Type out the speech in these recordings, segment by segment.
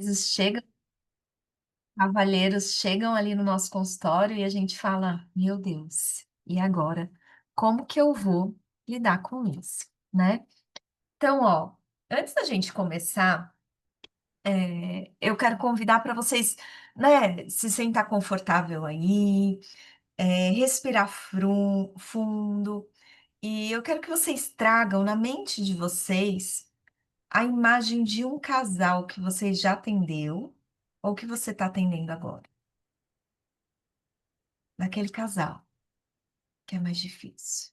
vezes chegam, cavalheiros chegam ali no nosso consultório e a gente fala, meu Deus, e agora? Como que eu vou lidar com isso, né? Então, ó, antes da gente começar, eu quero convidar para vocês, né, se sentar confortável aí, respirar fundo, e eu quero que vocês tragam na mente de vocês a imagem de um casal que você já atendeu ou que você está atendendo agora, daquele casal que é mais difícil.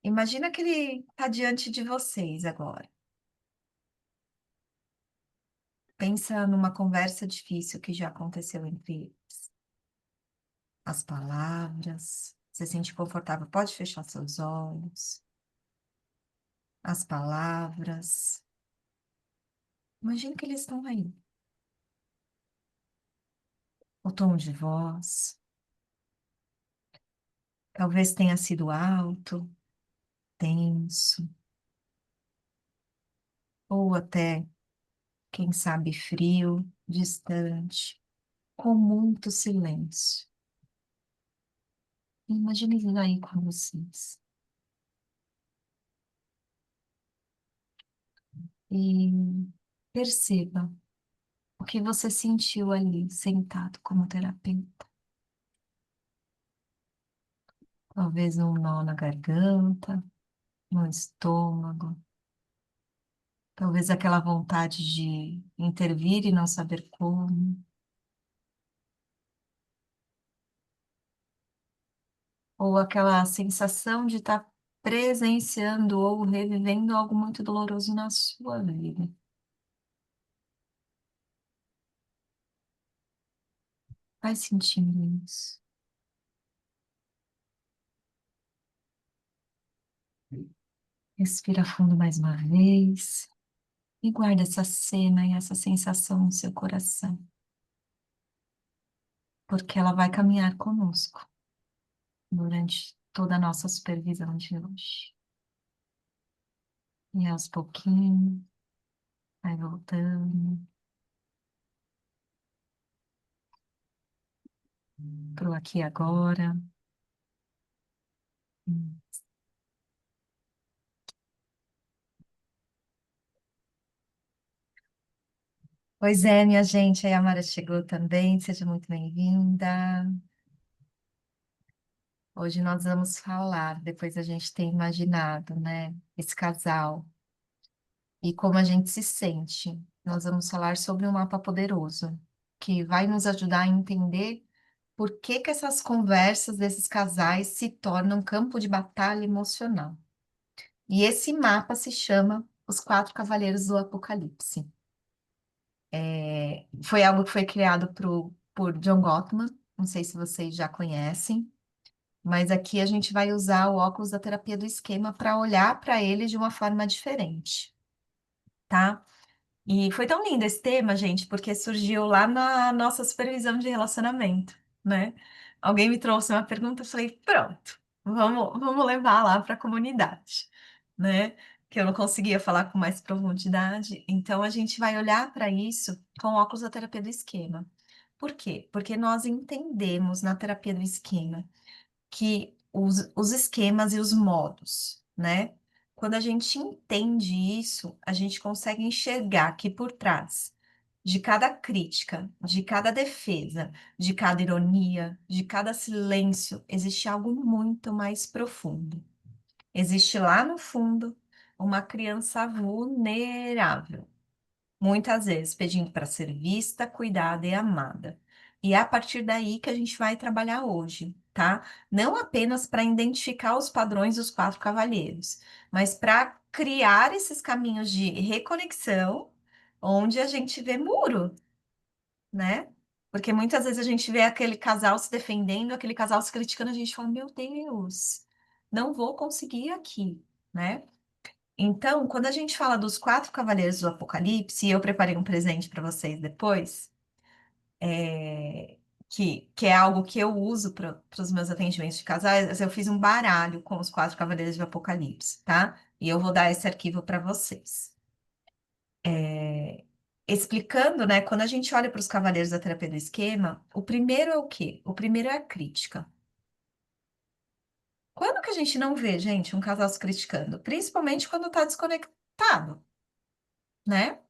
Imagina que ele está diante de vocês agora. Pensa numa conversa difícil que já aconteceu entre eles. As palavras. Você se sente confortável? Pode fechar seus olhos. As palavras. Imagina que eles estão aí. O tom de voz. Talvez tenha sido alto, tenso, ou até, quem sabe, frio, distante, com muito silêncio. Imagine eles aí com vocês. E perceba o que você sentiu ali, sentado como terapeuta. Talvez um nó na garganta, no estômago, talvez aquela vontade de intervir e não saber como, ou aquela sensação de estar presenciando ou revivendo algo muito doloroso na sua vida. Vai sentindo isso. Respira fundo mais uma vez e guarda essa cena e essa sensação no seu coração, porque ela vai caminhar conosco durante toda a nossa supervisão de hoje. E aos pouquinhos, vai voltando pro aqui e agora. Pois é, minha gente, aí a Mara chegou também, seja muito bem-vinda. Hoje nós vamos falar, depois a gente ter imaginado, né, esse casal e como a gente se sente. Nós vamos falar sobre um mapa poderoso, que vai nos ajudar a entender por que que essas conversas desses casais se tornam campo de batalha emocional. E esse mapa se chama Os Quatro Cavaleiros do Apocalipse. Foi algo que foi criado por John Gottman, não sei se vocês já conhecem, mas aqui a gente vai usar o óculos da terapia do esquema para olhar para ele de uma forma diferente, tá? E foi tão lindo esse tema, gente, porque surgiu lá na nossa supervisão de relacionamento, né? Alguém me trouxe uma pergunta, eu falei, pronto, vamos levar lá para a comunidade, né? Que eu não conseguia falar com mais profundidade. Então, a gente vai olhar para isso com óculos da terapia do esquema. Por quê? Porque nós entendemos na terapia do esquema que os esquemas e os modos, né? Quando a gente entende isso, a gente consegue enxergar que por trás de cada crítica, de cada defesa, de cada ironia, de cada silêncio, existe algo muito mais profundo. Existe lá no fundo uma criança vulnerável, muitas vezes pedindo para ser vista, cuidada e amada. E é a partir daí que a gente vai trabalhar hoje, tá? Não apenas para identificar os padrões dos quatro cavalheiros, mas para criar esses caminhos de reconexão, onde a gente vê muro, né? Porque muitas vezes a gente vê aquele casal se defendendo, aquele casal se criticando, a gente fala, meu Deus, não vou conseguir aqui, né? Então, quando a gente fala dos quatro cavaleiros do Apocalipse, e eu preparei um presente para vocês depois, é, que é algo que eu uso para os meus atendimentos de casais, eu fiz um baralho com os quatro cavaleiros do Apocalipse, tá? E eu vou dar esse arquivo para vocês. explicando, né? Quando a gente olha para os cavaleiros da terapia do esquema, o primeiro é o quê? O primeiro é a crítica. Quando que a gente não vê, gente, um casal se criticando? Principalmente quando tá desconectado, né?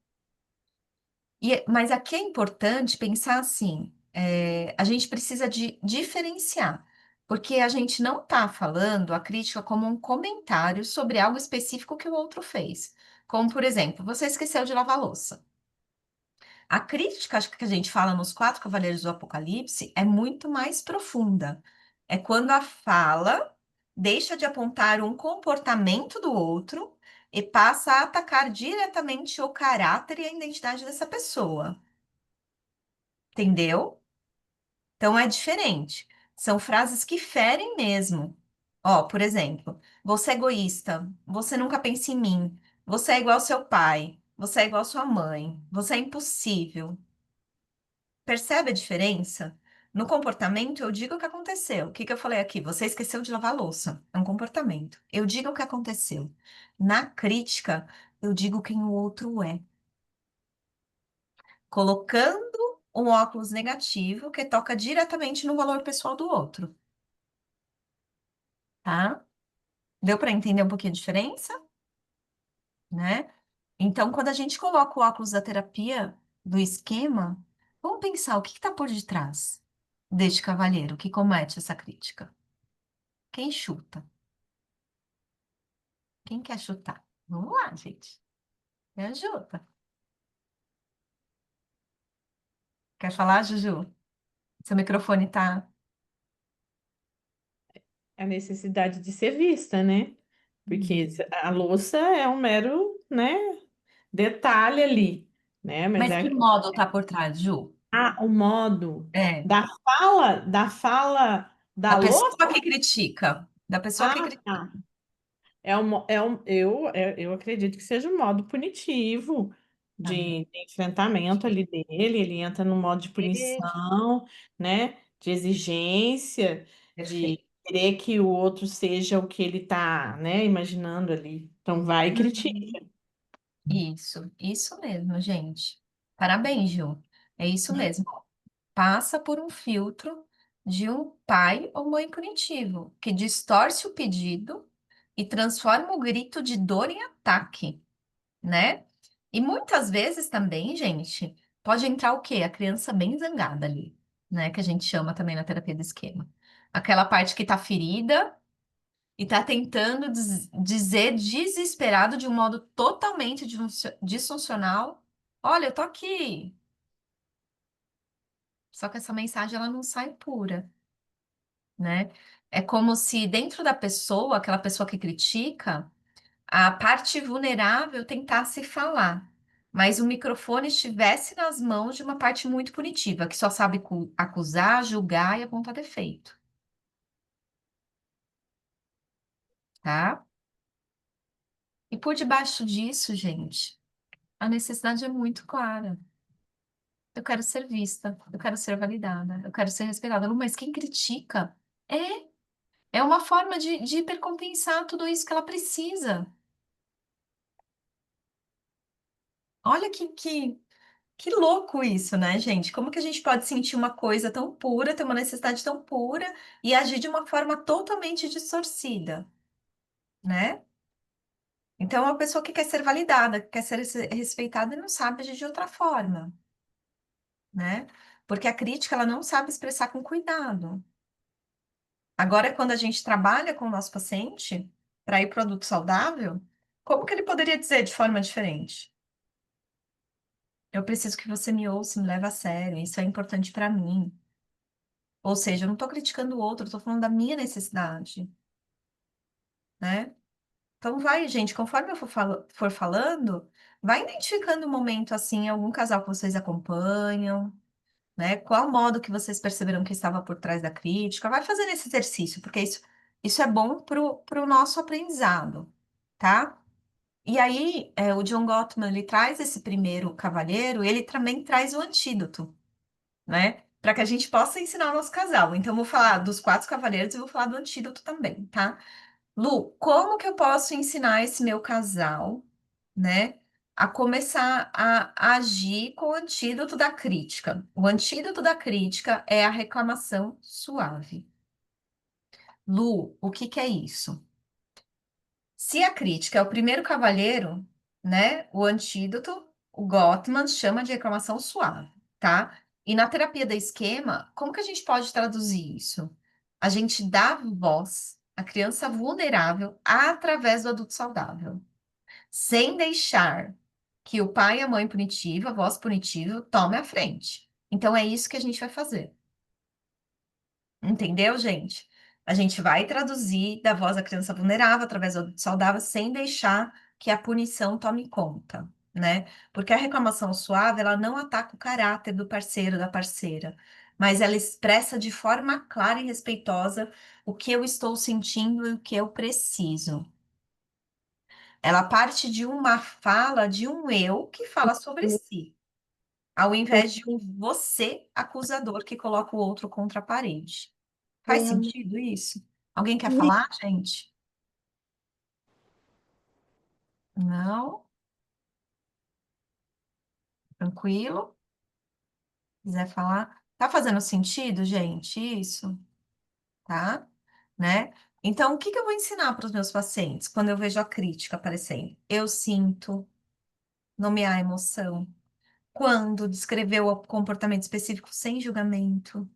Mas aqui é importante pensar assim, a gente precisa de diferenciar, porque a gente não está falando a crítica como um comentário sobre algo específico que o outro fez. Como, por exemplo, você esqueceu de lavar a louça. A crítica, acho que a gente fala nos Quatro Cavaleiros do Apocalipse, é muito mais profunda. É quando a fala deixa de apontar um comportamento do outro e passa a atacar diretamente o caráter e a identidade dessa pessoa. Entendeu? Então é diferente. São frases que ferem mesmo. Ó, por exemplo, você é egoísta, você nunca pensa em mim, você é igual ao seu pai, você é igual à sua mãe, você é impossível. Percebe a diferença? No comportamento, eu digo o que aconteceu. O que que eu falei aqui? Você esqueceu de lavar a louça. É um comportamento. Eu digo o que aconteceu. Na crítica, eu digo quem o outro é, colocando um óculos negativo que toca diretamente no valor pessoal do outro, tá? Deu para entender um pouquinho a diferença, né? Então, quando a gente coloca o óculos da terapia do esquema, vamos pensar o que está por detrás deste cavalheiro que comete essa crítica. Quem chuta? Quem quer chutar? Vamos lá, gente. Me ajuda. Quer falar, Juju? Seu microfone tá. A necessidade de ser vista, né? Porque Hum. a louça é um mero, né, detalhe ali, né? Mas Mas que é modo tá por trás, Ju? o modo É, da fala da da louça. pessoa que critica. Da pessoa que Ah, critica. tá. Eu acredito que seja um modo punitivo Tá. de enfrentamento ali dele. Ele entra no modo de Perfeito. punição, né? De exigência, de querer que o outro seja o que ele tá, né? Imaginando ali. Então vai e Uhum. critica. Isso mesmo, gente. Parabéns, Ju. É isso mesmo. Passa por um filtro de um pai ou mãe punitivo, que distorce o pedido e transforma o grito de dor em ataque, né? E muitas vezes também, gente, pode entrar o quê? A criança bem zangada ali, né? Que a gente chama também na terapia do esquema. Aquela parte que tá ferida e tá tentando dizer desesperado de um modo totalmente disfuncional: olha, eu tô aqui. Só que essa mensagem ela não sai pura, né? É como se dentro da pessoa, aquela pessoa que critica, a parte vulnerável tentasse falar, mas o microfone estivesse nas mãos de uma parte muito punitiva, que só sabe acusar, julgar e apontar defeito, tá? E por debaixo disso, gente, a necessidade é muito clara. Eu quero ser vista, eu quero ser validada, eu quero ser respeitada. Lu, mas quem critica é uma forma de hipercompensar tudo isso que ela precisa. Olha que louco isso, né, gente? Como que a gente pode sentir uma coisa tão pura, ter uma necessidade tão pura e agir de uma forma totalmente distorcida, né? Então, é uma pessoa que quer ser validada, que quer ser respeitada e não sabe agir de outra forma, né? Porque a crítica, ela não sabe expressar com cuidado. Agora, quando a gente trabalha com o nosso paciente para ir produto saudável, como que ele poderia dizer de forma diferente? Eu preciso que você me ouça e me leve a sério, isso é importante para mim. Ou seja, eu não estou criticando o outro, eu estou falando da minha necessidade, né? Então vai, gente, conforme eu for falando, vai identificando um momento assim, algum casal que vocês acompanham, né? Qual modo que vocês perceberam que estava por trás da crítica? Vai fazendo esse exercício, porque isso é bom pro nosso aprendizado, tá? E aí, o John Gottman, ele traz esse primeiro cavalheiro, ele também traz o antídoto, né? Para que a gente possa ensinar o nosso casal. Então, eu vou falar dos quatro cavaleiros e vou falar do antídoto também, tá? Lu, como que eu posso ensinar esse meu casal, né, a começar a agir com o antídoto da crítica. O antídoto da crítica é a reclamação suave. Lu, o que que é isso? Se a crítica é o primeiro cavalheiro, né? O antídoto, o Gottman chama de reclamação suave, tá? E na terapia da esquema, como que a gente pode traduzir isso? A gente dá voz à criança vulnerável através do adulto saudável, sem deixar que o pai e a mãe punitiva, a voz punitiva, tome a frente. Então é isso que a gente vai fazer. Entendeu, gente? A gente vai traduzir da voz da criança vulnerável através do adulto saudável sem deixar que a punição tome conta, né? Porque a reclamação suave, ela não ataca o caráter do parceiro, da parceira, mas ela expressa de forma clara e respeitosa o que eu estou sentindo e o que eu preciso. Ela parte de uma fala de um eu que fala sobre si, ao invés de um você acusador que coloca o outro contra a parede. Faz sentido isso? Alguém quer falar, gente? Não? Tranquilo? Quiser falar? Tá fazendo sentido, gente? Isso, tá? Né? Então, o que que eu vou ensinar para os meus pacientes quando eu vejo a crítica aparecendo? Eu sinto, nomear a emoção. Quando descrever o comportamento específico sem julgamento.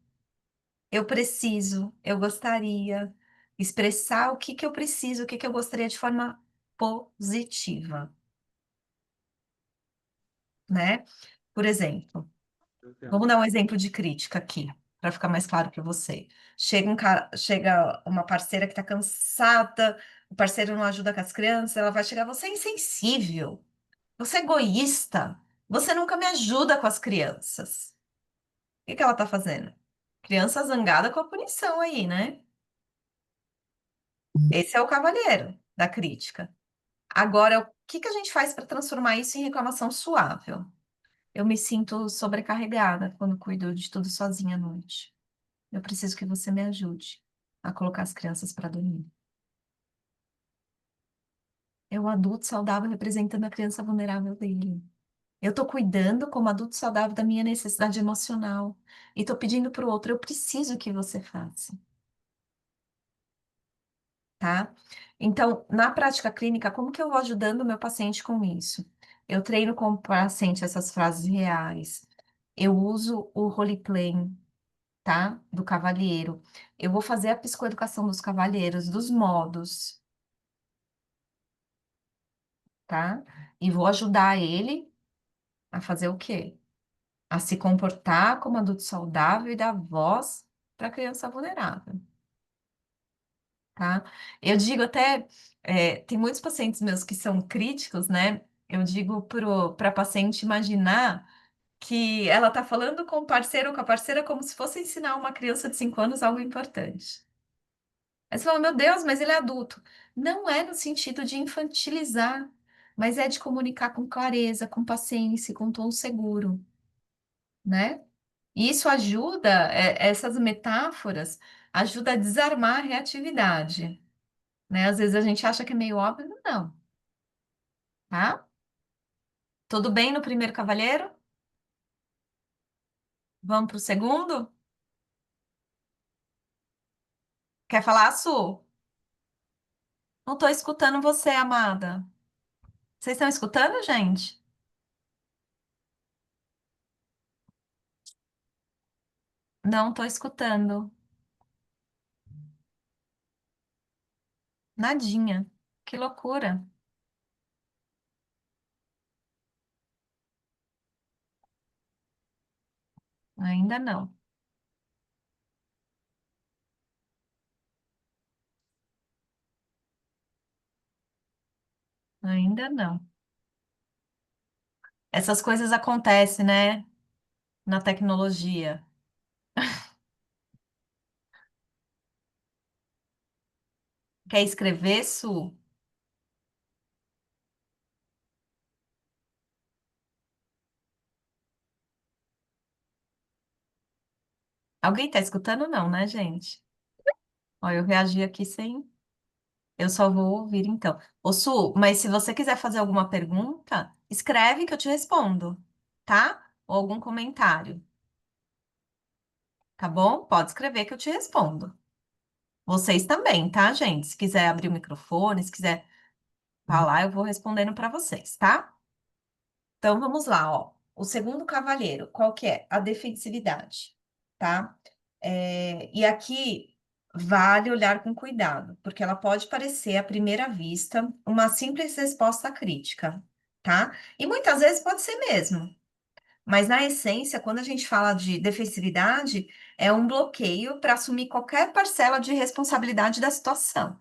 Eu preciso, eu gostaria. Expressar o que que eu preciso, o que que eu gostaria de forma positiva, né? Por exemplo, vamos dar um exemplo de crítica aqui, para ficar mais claro para você. Chega uma parceira que está cansada, o parceiro não ajuda com as crianças, ela vai chegar, você é insensível, você é egoísta, você nunca me ajuda com as crianças. O que que ela está fazendo? Criança zangada com a punição aí, né? Esse é o cavalheiro da crítica. Agora, o que que a gente faz para transformar isso em reclamação suave? Eu me sinto sobrecarregada quando cuido de tudo sozinha à noite. Eu preciso que você me ajude a colocar as crianças para dormir. É o adulto saudável representando a criança vulnerável dele. Eu estou cuidando como adulto saudável da minha necessidade emocional e estou pedindo para o outro, eu preciso que você faça, tá? Então, na prática clínica, como que eu vou ajudando o meu paciente com isso? Eu treino com o paciente essas frases reais. Eu uso o role-playing, tá? Do cavalheiro. Eu vou fazer a psicoeducação dos cavalheiros, dos modos, tá? E vou ajudar ele a fazer o quê? A se comportar como adulto saudável e dar voz para a criança vulnerável, tá? Eu digo até, tem muitos pacientes meus que são críticos, né? Eu digo para a paciente imaginar que ela está falando com o parceiro ou com a parceira como se fosse ensinar uma criança de 5 anos algo importante. Aí você fala, meu Deus, mas ele é adulto. Não é no sentido de infantilizar, mas é de comunicar com clareza, com paciência, com tom seguro, né? E isso ajuda, essas metáforas, ajuda a desarmar a reatividade, né? Às vezes a gente acha que é meio óbvio, não, tá? Tudo bem no primeiro cavalheiro? Vamos para o segundo? Quer falar, Su? Não estou escutando você, amada. Vocês estão escutando, gente? Não estou escutando. Nadinha. Que loucura. Ainda não. Ainda não. Essas coisas acontecem, né? Na tecnologia. Quer escrever, Su? Alguém tá escutando? Não, né, gente? Ó, eu reagi aqui sem. Eu só vou ouvir então. Ô, Su, mas se você quiser fazer alguma pergunta, escreve que eu te respondo, tá? Ou algum comentário, tá bom? Pode escrever que eu te respondo. Vocês também, tá, gente? Se quiser abrir o microfone, se quiser falar, eu vou respondendo para vocês, tá? Então vamos lá, ó. O segundo cavalheiro, qual que é? A defensividade, tá? E aqui vale olhar com cuidado, porque ela pode parecer, à primeira vista, uma simples resposta crítica, tá? E muitas vezes pode ser mesmo. Mas na essência, quando a gente fala de defensividade, é um bloqueio para assumir qualquer parcela de responsabilidade da situação,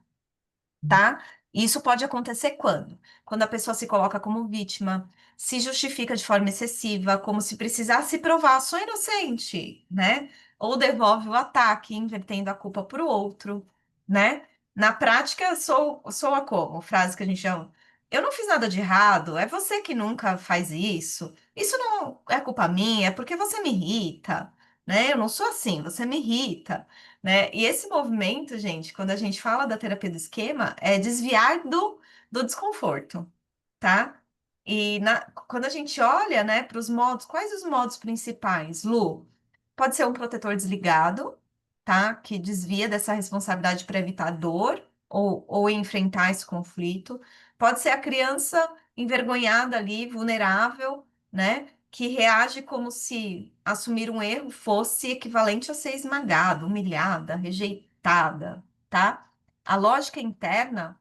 tá? E isso pode acontecer quando? Quando a pessoa se coloca como vítima, se justifica de forma excessiva, como se precisasse provar, sou inocente, né? Ou devolve o ataque, invertendo a culpa para o outro, né? Na prática, sou a como? Frase que a gente chama. Eu não fiz nada de errado, é você que nunca faz isso. Isso não é culpa minha, é porque você me irrita, né? Eu não sou assim, você me irrita, né? E esse movimento, gente, quando a gente fala da terapia do esquema, é desviar do desconforto, tá? E quando a gente olha, né, para os modos, quais os modos principais, Lu? Pode ser um protetor desligado, tá? Que desvia dessa responsabilidade para evitar dor ou enfrentar esse conflito. Pode ser a criança envergonhada ali, vulnerável, né? Que reage como se assumir um erro fosse equivalente a ser esmagada, humilhada, rejeitada, tá? A lógica interna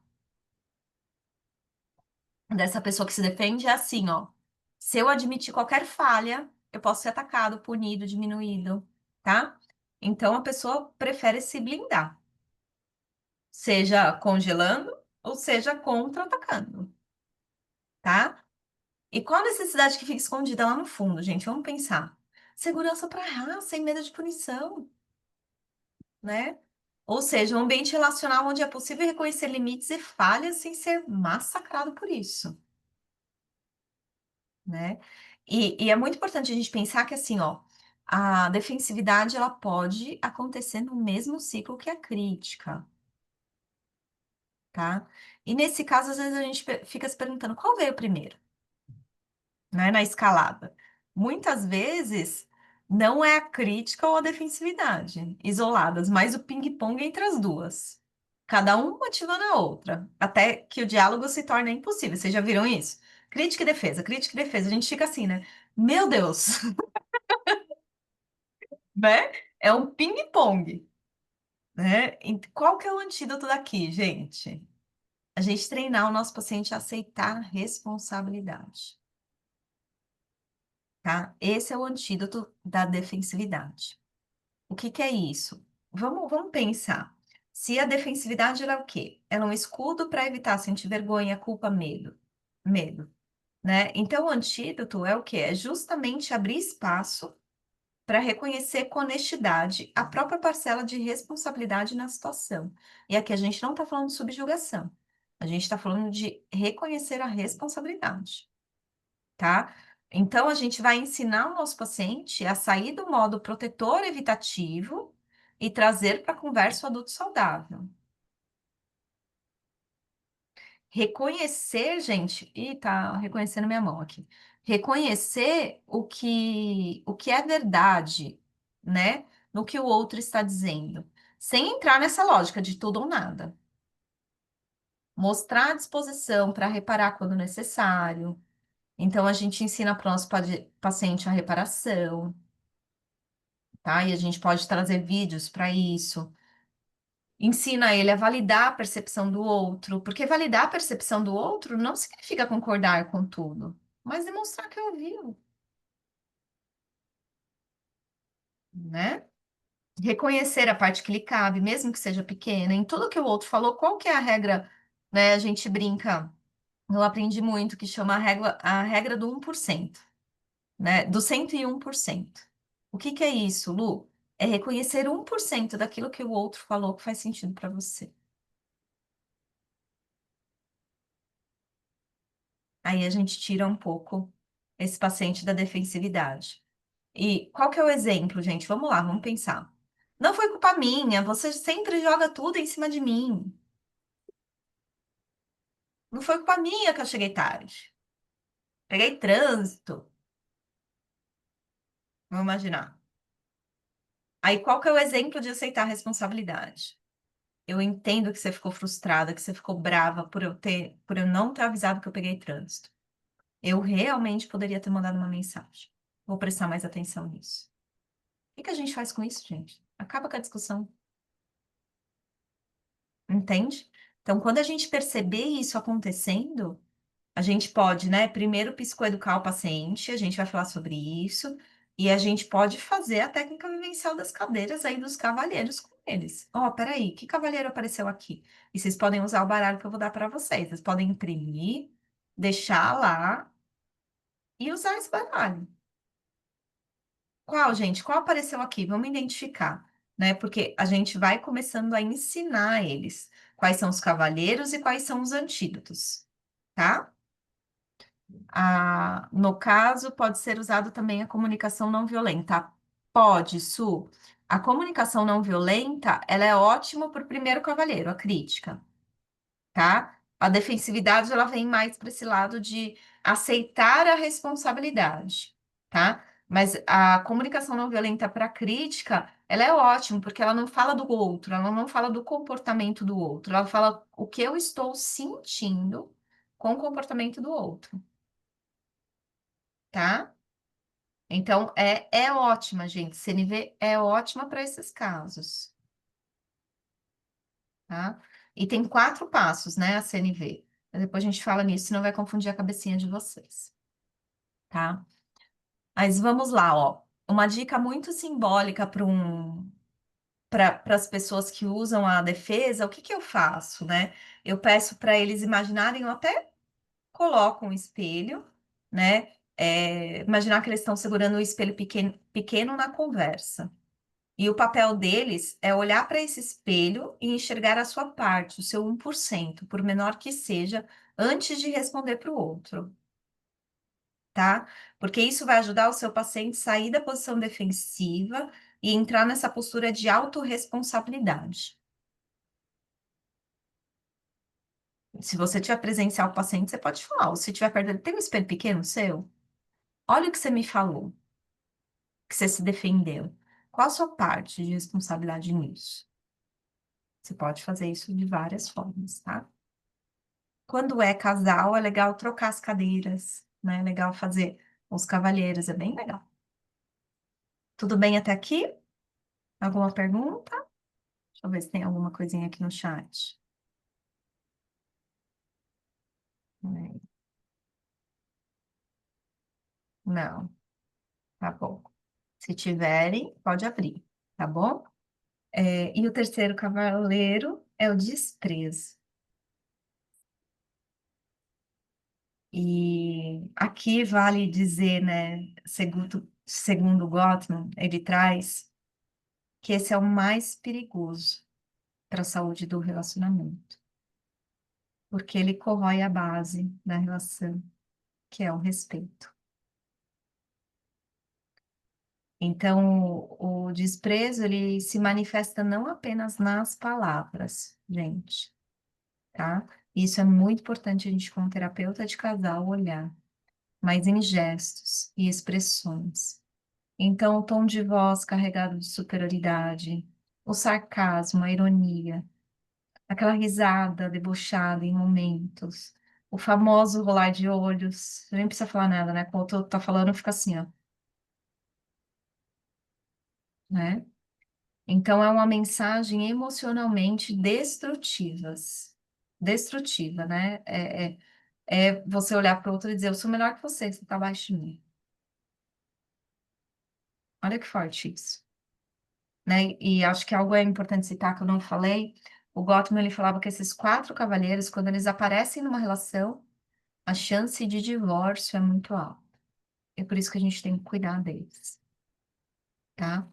dessa pessoa que se defende é assim, ó. Se eu admitir qualquer falha, eu posso ser atacado, punido, diminuído, tá? Então a pessoa prefere se blindar, seja congelando ou seja contra-atacando, tá? E qual a necessidade que fica escondida lá no fundo, gente? Vamos pensar. Segurança para errar, sem medo de punição, né? Ou seja, um ambiente relacional onde é possível reconhecer limites e falhas sem ser massacrado por isso, né? E é muito importante a gente pensar que, assim, ó, a defensividade, ela pode acontecer no mesmo ciclo que a crítica, tá? E nesse caso, às vezes a gente fica se perguntando qual veio primeiro, né, na escalada. Muitas vezes não é a crítica ou a defensividade isoladas, mas o ping-pong entre as duas. Cada um motivando a outra, até que o diálogo se torna impossível. Vocês já viram isso? Crítica e defesa. A gente fica assim, né? Meu Deus, né? É um ping-pong, né? E qual que é o antídoto daqui, gente? A gente treinar o nosso paciente a aceitar a responsabilidade, tá? Esse é o antídoto da defensividade. O que que é isso? Vamos pensar. Se a defensividade ela é o quê? Ela é um escudo para evitar sentir vergonha, culpa, medo, né? Então, o antídoto é o quê? É justamente abrir espaço para reconhecer com honestidade a própria parcela de responsabilidade na situação. E aqui a gente não está falando de subjugação, a gente está falando de reconhecer a responsabilidade, tá? Então, a gente vai ensinar o nosso paciente a sair do modo protetor evitativo e trazer para a conversa o adulto saudável. Reconhecer, gente, e tá reconhecendo minha mão aqui. Reconhecer o que é verdade, né? No que o outro está dizendo, sem entrar nessa lógica de tudo ou nada. Mostrar a disposição para reparar quando necessário. Então, a gente ensina para o nosso paciente a reparação, tá? E a gente pode trazer vídeos para isso. Ensina ele a validar a percepção do outro, porque validar a percepção do outro não significa concordar com tudo, mas demonstrar que ouviu, né? Reconhecer a parte que lhe cabe, mesmo que seja pequena, em tudo que o outro falou, qual que é a regra, né? A gente brinca, eu aprendi muito, que chama a regra do 1%, né? Do 101%. O que que é isso, Lu? É reconhecer 1% daquilo que o outro falou que faz sentido para você. Aí a gente tira um pouco esse paciente da defensividade. E qual que é o exemplo, gente? Vamos lá, vamos pensar. Não foi culpa minha, você sempre joga tudo em cima de mim. Não foi culpa minha que eu cheguei tarde. Peguei trânsito. Vamos imaginar. Aí, qual que é o exemplo de aceitar a responsabilidade? Eu entendo que você ficou frustrada, que você ficou brava por eu não ter avisado que eu peguei trânsito. Eu realmente poderia ter mandado uma mensagem. Vou prestar mais atenção nisso. O que que a gente faz com isso, gente? Acaba com a discussão, entende? Então, quando a gente perceber isso acontecendo, a gente pode, né, primeiro psicoeducar o paciente, a gente vai falar sobre isso, e a gente pode fazer a técnica vivencial das cadeiras aí dos cavalheiros com eles. Ó, peraí, que cavalheiro apareceu aqui? E vocês podem usar o baralho que eu vou dar para vocês. Vocês podem imprimir, deixar lá e usar esse baralho. Qual, gente? Qual apareceu aqui? Vamos identificar, né? Porque a gente vai começando a ensinar eles quais são os cavalheiros e quais são os antídotos, tá? No caso, pode ser usado também a comunicação não violenta. Pode, Su. A comunicação não violenta, ela é ótima para o primeiro cavalheiro, a crítica, tá? A defensividade, ela vem mais para esse lado de aceitar a responsabilidade, tá? Mas a comunicação não violenta para crítica, ela é ótima, porque ela não fala do outro, ela não fala do comportamento do outro, ela fala o que eu estou sentindo com o comportamento do outro, tá? Então, é ótima, gente. CNV é ótima para esses casos, tá? E tem 4 passos, né, a CNV. Mas depois a gente fala nisso, senão vai confundir a cabecinha de vocês, tá? Mas vamos lá, ó. Uma dica muito simbólica para as pessoas que usam a defesa, o que que eu faço, né? Eu peço para eles imaginarem, eu até coloco um espelho, né? Imaginar que eles estão segurando um espelho pequeno, pequeno na conversa. E o papel deles é olhar para esse espelho e enxergar a sua parte, o seu 1%, por menor que seja, antes de responder para o outro, tá? Porque isso vai ajudar o seu paciente a sair da posição defensiva e entrar nessa postura de autorresponsabilidade. Se você tiver presencial com o paciente, você pode falar, ou se tiver perto dele, tem um espelho pequeno seu? Olha o que você me falou, que você se defendeu. Qual a sua parte de responsabilidade nisso? Você pode fazer isso de várias formas, tá? Quando é casal, é legal trocar as cadeiras, né? É legal fazer os cavalheiros, é bem legal. Tudo bem até aqui? Alguma pergunta? Deixa eu ver se tem alguma coisinha aqui no chat. Não, tá bom. Se tiverem, pode abrir, tá bom? E o terceiro cavaleiro é o desprezo. E aqui vale dizer, né, segundo Gottman, ele traz que esse é o mais perigoso para a saúde do relacionamento, porque ele corrói a base da relação, que é o respeito. Então, o desprezo, ele se manifesta não apenas nas palavras, gente, tá? Isso é muito importante a gente, como terapeuta de casal, olhar, mas em gestos e expressões. Então, o tom de voz carregado de superioridade, o sarcasmo, a ironia, aquela risada debochada em momentos, o famoso rolar de olhos, nem precisa falar nada, né? Quando o outro tá falando, fica assim, ó, né? Então, é uma mensagem emocionalmente destrutiva, né? É você olhar para o outro e dizer, eu sou melhor que você tá abaixo de mim. Olha que forte isso, né? E acho que algo é importante citar que eu não falei. O Gottman, ele falava que esses 4 cavalheiros, quando eles aparecem numa relação, a chance de divórcio é muito alta. É por isso que a gente tem que cuidar deles, tá?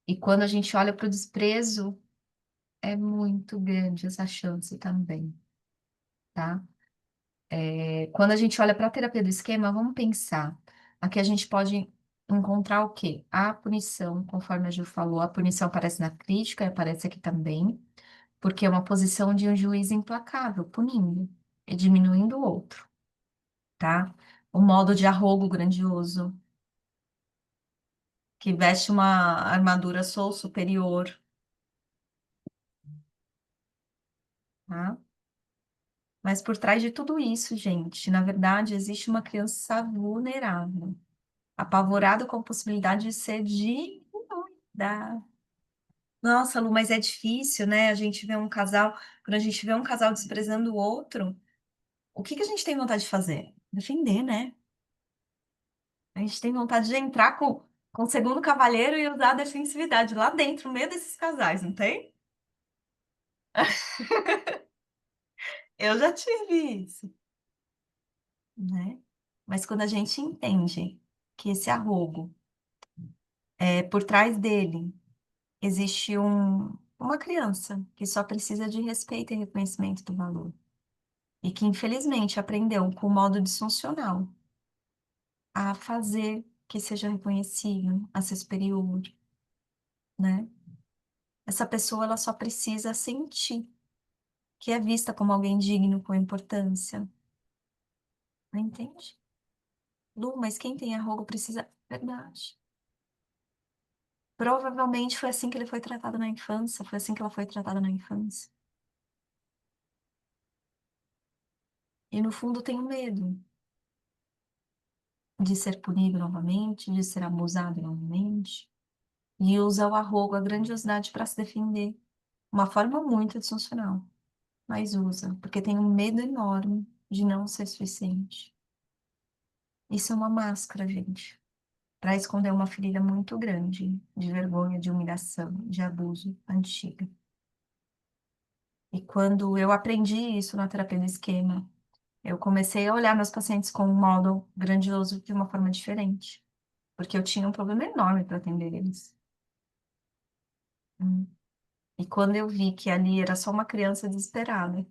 E quando a gente olha para o desprezo, é muito grande essa chance também, tá? Quando a gente olha para a terapia do esquema, vamos pensar. Aqui a gente pode encontrar o quê? A punição, conforme a Ju falou, a punição aparece na crítica e aparece aqui também, porque é uma posição de um juiz implacável, punindo. e diminuindo o outro, tá? O modo de arrogo grandioso, que veste uma armadura soul superior, tá? Mas por trás de tudo isso, gente, na verdade, existe uma criança vulnerável, apavorada com a possibilidade de ser diminuída. Nossa, Lu, mas é difícil, né? A gente vê um casal, quando a gente vê um casal desprezando o outro, o que que a gente tem vontade de fazer? Defender, né? A gente tem vontade de entrar com o segundo cavalheiro e usar a defensividade lá dentro, no meio desses casais, não tem? Eu já tive isso, né? Mas quando a gente entende que esse arrogo, por trás dele, existe uma criança que só precisa de respeito e reconhecimento do valor. E que, infelizmente, aprendeu com o modo disfuncional a fazer que seja reconhecido, a ser superior, né? Essa pessoa, ela só precisa sentir que é vista como alguém digno, com importância. Não entende? Lu, mas quem tem arrogo precisa. Verdade. Provavelmente foi assim que ele foi tratado na infância, foi assim que ela foi tratada na infância. E no fundo tem o medo de ser punido novamente, de ser abusado novamente. E usa o arrogo, a grandiosidade para se defender. Uma forma muito disfuncional, mas usa, porque tem um medo enorme de não ser suficiente. Isso é uma máscara, gente, para esconder uma ferida muito grande de vergonha, de humilhação, de abuso antiga. E quando eu aprendi isso na terapia do esquema, eu comecei a olhar meus pacientes com um modo grandioso de uma forma diferente, porque eu tinha um problema enorme para atender eles. Hum. E quando eu vi que ali era só uma criança desesperada,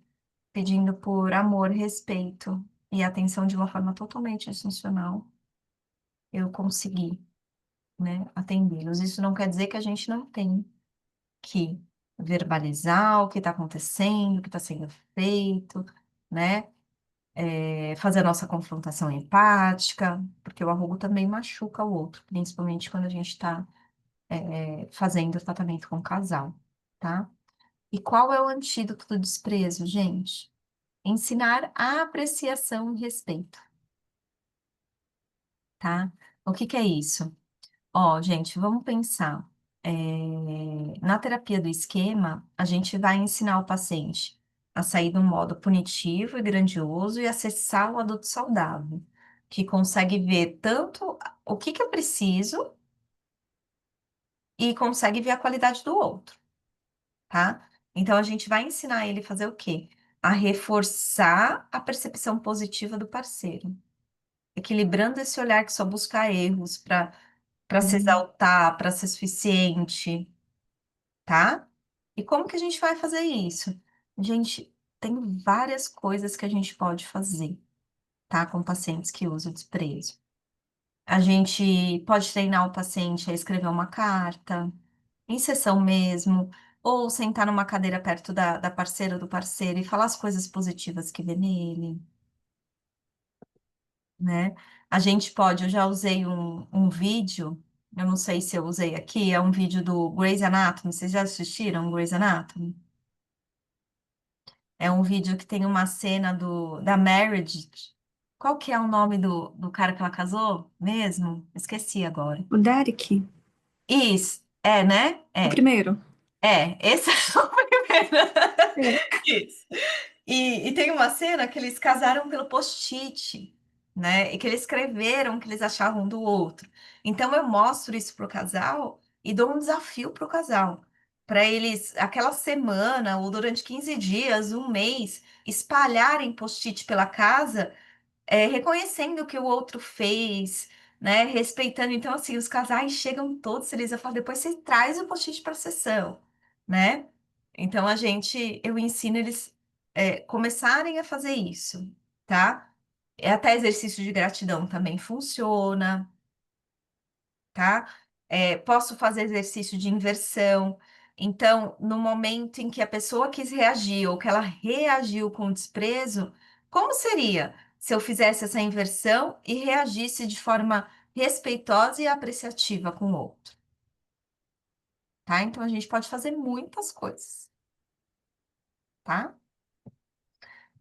pedindo por amor, respeito e atenção de uma forma totalmente disfuncional, eu consegui, né, atendê-los. Isso não quer dizer que a gente não tem que verbalizar o que está acontecendo, o que está sendo feito, né? Fazer a nossa confrontação empática, porque o arrogo também machuca o outro, principalmente quando a gente está fazendo o tratamento com o casal, tá? E qual é o antídoto do desprezo, gente? Ensinar a apreciação e respeito, tá? O que que é isso? Ó, gente, vamos pensar. É, Na terapia do esquema, a gente vai ensinar o paciente a sair do modo punitivo e grandioso e acessar o adulto saudável, que consegue ver tanto o que que eu preciso e consegue ver a qualidade do outro, tá? Então, a gente vai ensinar ele a fazer o quê? A reforçar a percepção positiva do parceiro, equilibrando esse olhar que só busca erros para se exaltar, para ser suficiente, tá? E como que a gente vai fazer isso? Gente, tem várias coisas que a gente pode fazer, tá? Com pacientes que usam desprezo. A gente pode treinar o paciente a escrever uma carta, em sessão mesmo, ou sentar numa cadeira perto da parceira ou do parceiro e falar as coisas positivas que vê nele, né? A gente pode, eu já usei um vídeo, eu não sei se eu usei aqui, é um vídeo do Grey's Anatomy, vocês já assistiram Grey's Anatomy? É um vídeo que tem uma cena da Meredith. Qual que é o nome do cara que ela casou mesmo? Esqueci agora. O Derek, Isso, é, né? o primeiro. Esse é o primeiro. É. Isso. E tem uma cena que eles casaram pelo post-it, né? E que eles escreveram o que eles achavam um do outro. Então eu mostro isso pro casal e dou um desafio pro casal. Para eles, aquela semana, ou durante 15 dias, um mês, espalharem post-it pela casa reconhecendo o que o outro fez, né? Respeitando. Então, assim, os casais chegam todos felizes. Eu falo, depois você traz o post-it para a sessão, né? Então, eu ensino eles começarem a fazer isso, tá? Até exercício de gratidão também funciona, tá? Posso fazer exercício de inversão. Então, no momento em que a pessoa quis reagir ou que ela reagiu com desprezo, Como seria se eu fizesse essa inversão e reagisse de forma respeitosa e apreciativa com o outro, tá? Então a gente pode fazer muitas coisas, tá?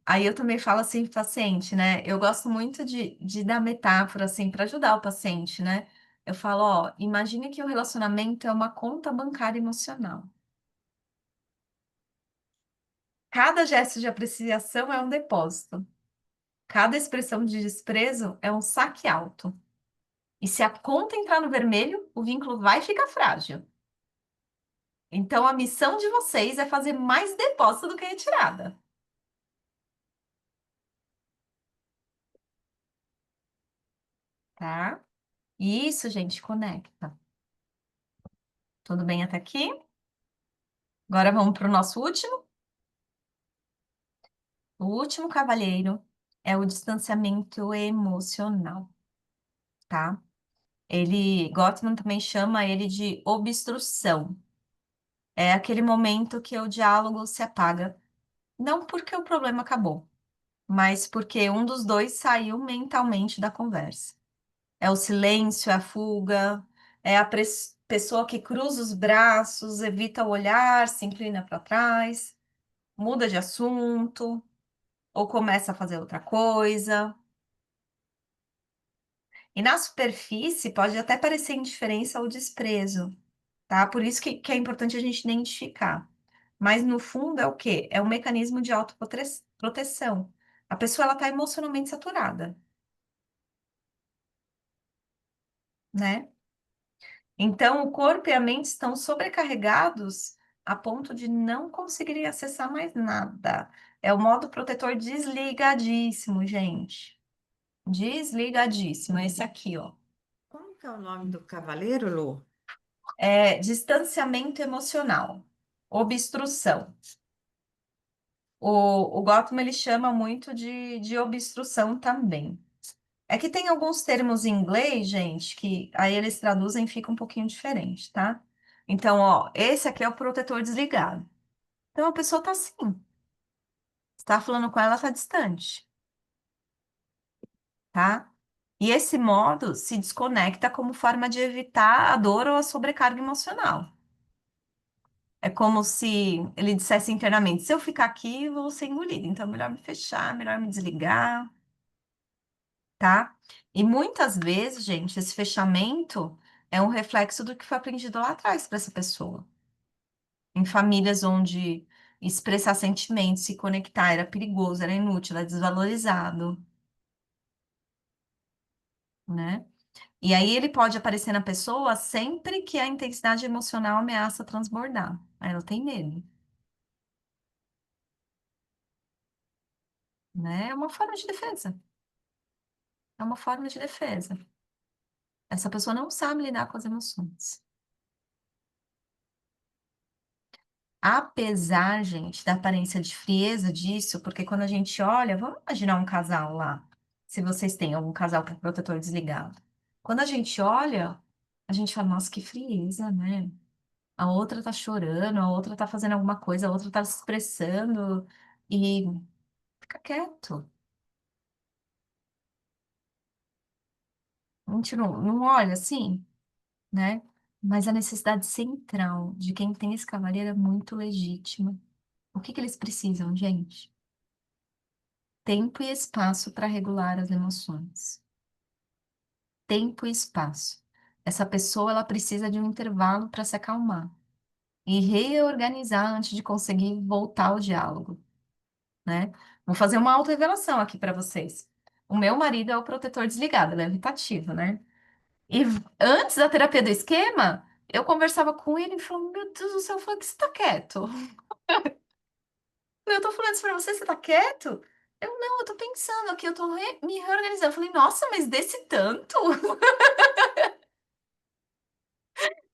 Aí eu também falo assim pro paciente, né? Eu gosto muito de dar metáfora assim para ajudar o paciente, né? Eu falo, ó, imagine que o relacionamento é uma conta bancária emocional. Cada gesto de apreciação é um depósito. Cada expressão de desprezo é um saque alto. E se a conta entrar no vermelho, o vínculo vai ficar frágil. Então, a missão de vocês é fazer mais depósito do que retirada, tá? E isso, gente, conecta. Tudo bem até aqui? Agora vamos para o nosso último. O último cavalheiro é o distanciamento emocional, tá? Gottman também chama ele de obstrução. É aquele momento que o diálogo se apaga, não porque o problema acabou, mas porque um dos dois saiu mentalmente da conversa. É o silêncio, é a fuga, é a pessoa que cruza os braços, evita o olhar, se inclina para trás, muda de assunto ou começa a fazer outra coisa. E na superfície pode até parecer indiferença ou desprezo, tá? Por isso que é importante a gente identificar. Mas no fundo é o quê? É um mecanismo de autoproteção. A pessoa ela está emocionalmente saturada, né? Então o corpo e a mente estão sobrecarregados a ponto de não conseguirem acessar mais nada. É o modo protetor desligadíssimo, gente. Desligadíssimo. Esse aqui, ó. Como que é o nome do cavaleiro, Lu? É distanciamento emocional, obstrução. O Gottman ele chama muito de obstrução também. É que tem alguns termos em inglês, gente, que aí eles traduzem e fica um pouquinho diferente, tá? Então, ó, esse aqui é o protetor desligado. Então a pessoa tá assim, você tá falando com ela, tá distante, tá? E esse modo se desconecta como forma de evitar a dor ou a sobrecarga emocional. É como se ele dissesse internamente: se eu ficar aqui, eu vou ser engolido. Então, é melhor me fechar, melhor me desligar, tá? E muitas vezes, gente, esse fechamento é um reflexo do que foi aprendido lá atrás para essa pessoa. Em famílias onde expressar sentimentos, se conectar era perigoso, era inútil, era desvalorizado, né? E aí ele pode aparecer na pessoa sempre que a intensidade emocional ameaça transbordar. Aí ela tem medo, né? É uma forma de defesa. É uma forma de defesa. Essa pessoa não sabe lidar com as emoções. Apesar, gente, da aparência de frieza disso, porque quando a gente olha, vamos imaginar um casal lá, se vocês têm algum casal com protetor desligado. Quando a gente olha, a gente fala, nossa, que frieza, né? A outra tá chorando, a outra tá fazendo alguma coisa, a outra tá se expressando e fica quieto. A gente não olha assim, né? Mas a necessidade central de quem tem esse cavaleiro é muito legítima. O que que eles precisam, gente? Tempo e espaço para regular as emoções. Tempo e espaço. Essa pessoa ela precisa de um intervalo para se acalmar e reorganizar antes de conseguir voltar ao diálogo, né? Vou fazer uma autorrevelação aqui para vocês. O meu marido é o protetor desligado, ele é evitativo, né? E antes da terapia do esquema, eu conversava com ele e falava, meu Deus do céu, eu falei que você tá quieto. Eu tô falando isso pra você, você tá quieto? Não, eu tô pensando aqui, eu tô me reorganizando. Eu falei, nossa, mas desse tanto?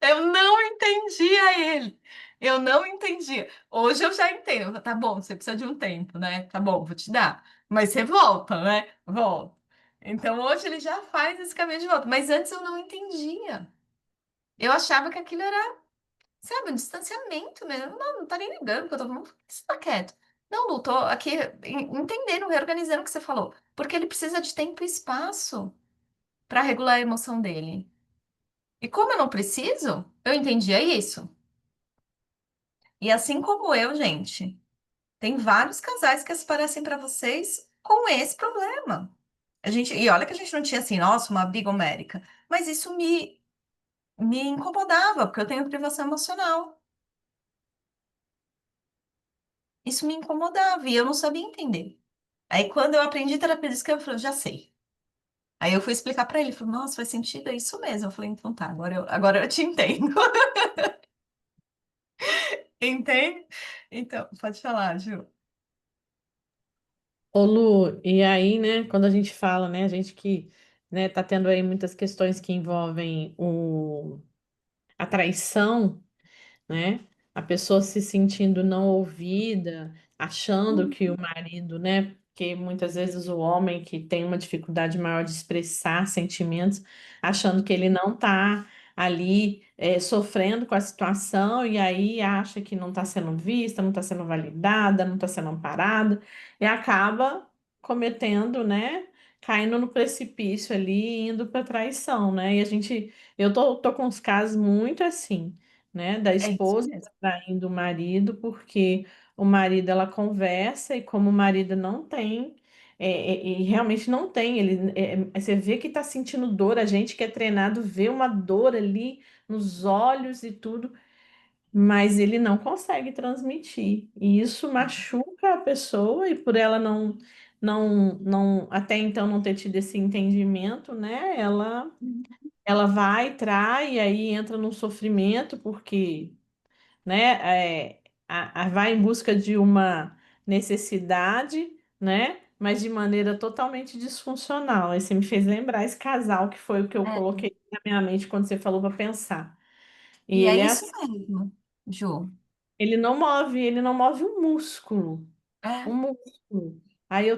Eu não entendia ele. Eu não entendia. Hoje eu já entendo. Tá bom, você precisa de um tempo, né? Tá bom, vou te dar. Mas você volta, né? Volta. Então hoje ele já faz esse caminho de volta. Mas antes eu não entendia. Eu achava que aquilo era, sabe, um distanciamento mesmo. Não, não tá nem ligando que eu tô falando. Por que você tá quieto? Não, Lu, tô aqui entendendo, reorganizando o que você falou. Porque ele precisa de tempo e espaço para regular a emoção dele. E como eu não preciso, eu entendia isso. E assim como eu, gente, tem vários casais que se parecem para vocês com esse problema. E olha que a gente não tinha assim, nossa, uma briga homérica. Mas isso me incomodava, porque eu tenho privação emocional. Isso me incomodava e eu não sabia entender. Aí, quando eu aprendi terapia de escravo, eu falei, já sei. Aí eu fui explicar pra ele, ele falou, nossa, faz sentido, é isso mesmo. Eu falei, então tá, agora eu te entendo. Entende? Então, pode falar, Ju. Ô Lu, e aí, né, quando a gente fala, né, a gente que, né, tá tendo aí muitas questões que envolvem a traição, né? A pessoa se sentindo não ouvida, achando que o marido, né? Porque muitas vezes o homem que tem uma dificuldade maior de expressar sentimentos, achando que ele não está ali sofrendo com a situação e aí acha que não está sendo vista, não está sendo validada, não está sendo amparada e acaba cometendo, né? Caindo no precipício ali, indo para traição, né? E eu tô com uns casos muito assim, né, da É isso esposa mesmo. traindo o marido, porque o marido ela conversa e como o marido não tem, e realmente não tem, você vê que está sentindo dor, a gente que é treinado vê uma dor ali nos olhos e tudo, mas ele não consegue transmitir. E isso machuca a pessoa e por ela não, até então não ter tido esse entendimento, né, ela vai, trai, e aí entra num sofrimento, porque né? Vai em busca de uma necessidade, né? Mas de maneira totalmente disfuncional. Aí você me fez lembrar esse casal que foi o que eu É, coloquei na minha mente quando você falou para pensar. E e é ele é isso assim, mesmo, Ju. ele não move um músculo, um É, músculo. Aí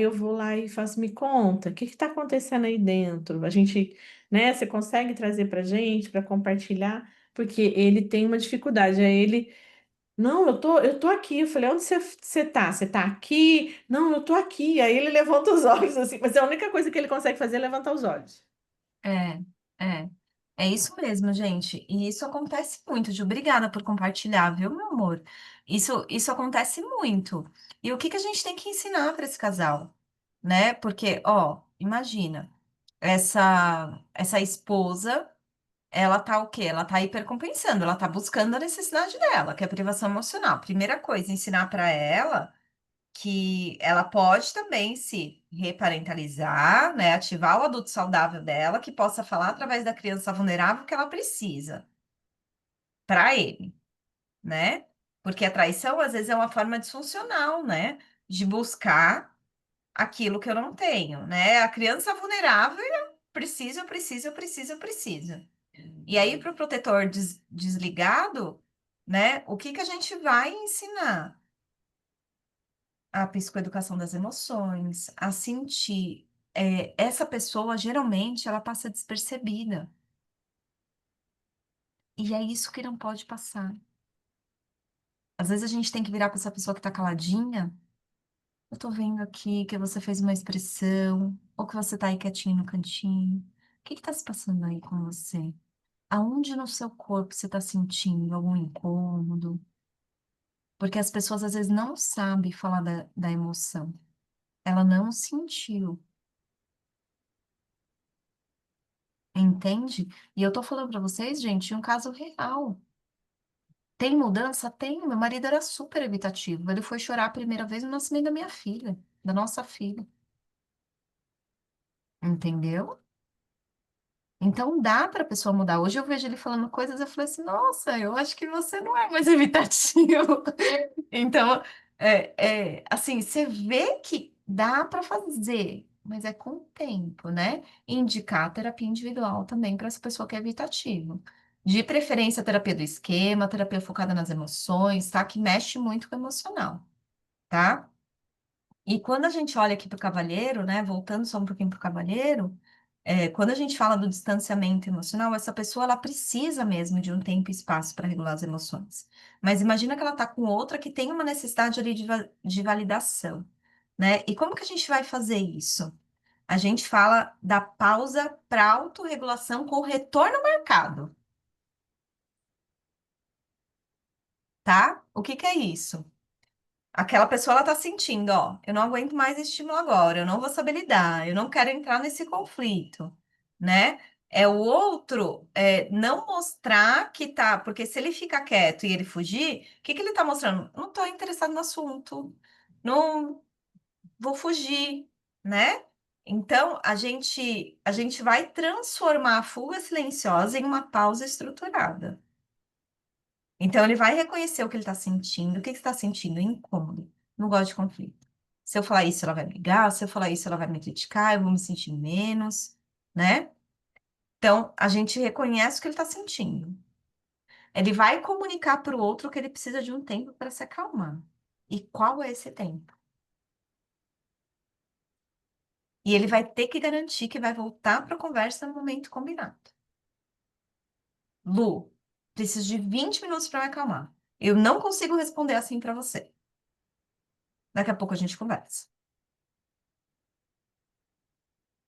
eu vou lá e faço, me conta, o que está acontecendo aí dentro? A gente, né? Você consegue trazer para gente, para compartilhar? Porque ele tem uma dificuldade. Aí ele não, eu tô aqui. Eu falei, onde você tá? Você tá aqui? Não, eu tô aqui. Aí ele levanta os olhos assim, mas a única coisa que ele consegue fazer é levantar os olhos. é, é. É isso mesmo, gente. E isso acontece muito, Ju. Obrigada por compartilhar, viu, meu amor? Isso acontece muito. E o que que a gente tem que ensinar para esse casal, né? Porque, ó, imagina, essa esposa, ela tá o quê? Ela tá hipercompensando, ela tá buscando a necessidade dela, que é a privação emocional. Primeira coisa, ensinar para ela que ela pode também se reparentalizar, né, ativar o adulto saudável dela, que possa falar através da criança vulnerável que ela precisa para ele, né? Porque a traição às vezes é uma forma disfuncional, né, de buscar aquilo que eu não tenho, né? A criança vulnerável, eu preciso, eu preciso, eu preciso, eu preciso. E aí, para o protetor desligado, né, o que que a gente vai ensinar? A psicoeducação das emoções, a sentir. Essa pessoa, geralmente, ela passa despercebida. E é isso que não pode passar. Às vezes a gente tem que virar para essa pessoa que tá caladinha. Eu tô vendo aqui que você fez uma expressão, ou que você tá aí quietinho no cantinho. O que que tá se passando aí com você? Aonde no seu corpo você tá sentindo algum incômodo? Porque as pessoas às vezes não sabem falar da emoção. Ela não sentiu. Entende? E eu tô falando pra vocês, gente, de um caso real. Tem mudança? Tem. Meu marido era super evitativo. Ele foi chorar a primeira vez no nascimento da minha filha, da nossa filha. Entendeu? Então dá para a pessoa mudar. Hoje eu vejo ele falando coisas, eu falei assim, nossa, eu acho que você não é mais evitativo. Então, assim, você vê que dá para fazer, mas é com o tempo, né? Indicar terapia individual também para essa pessoa que é evitativa. De preferência, terapia do esquema, terapia focada nas emoções, tá? Que mexe muito com o emocional, tá? E quando a gente olha aqui para o cavalheiro, né? Voltando só um pouquinho para o cavalheiro, Quando a gente fala do distanciamento emocional, essa pessoa ela precisa mesmo de um tempo e espaço para regular as emoções. Mas imagina que ela está com outra que tem uma necessidade ali de validação, né? E como que a gente vai fazer isso? A gente fala da pausa para autorregulação com retorno marcado, tá? O que que é isso? Aquela pessoa ela tá sentindo, ó, eu não aguento mais esse estímulo agora, eu não vou saber lidar, eu não quero entrar nesse conflito, né? É o outro não mostrar que tá, porque se ele fica quieto e ele fugir, o que que ele tá mostrando? Não tô interessado no assunto, não vou fugir, né? Então a gente vai transformar a fuga silenciosa em uma pausa estruturada. Então, ele vai reconhecer o que ele está sentindo. O que que está sentindo? Incômodo. Não gosto de conflito. Se eu falar isso, ela vai brigar. Se eu falar isso, ela vai me criticar. Eu vou me sentir menos, né? Então, a gente reconhece o que ele está sentindo. Ele vai comunicar para o outro que ele precisa de um tempo para se acalmar. E qual é esse tempo? E ele vai ter que garantir que vai voltar para a conversa no momento combinado. Lu, preciso de 20 minutos para me acalmar. Eu não consigo responder assim para você. Daqui a pouco a gente conversa.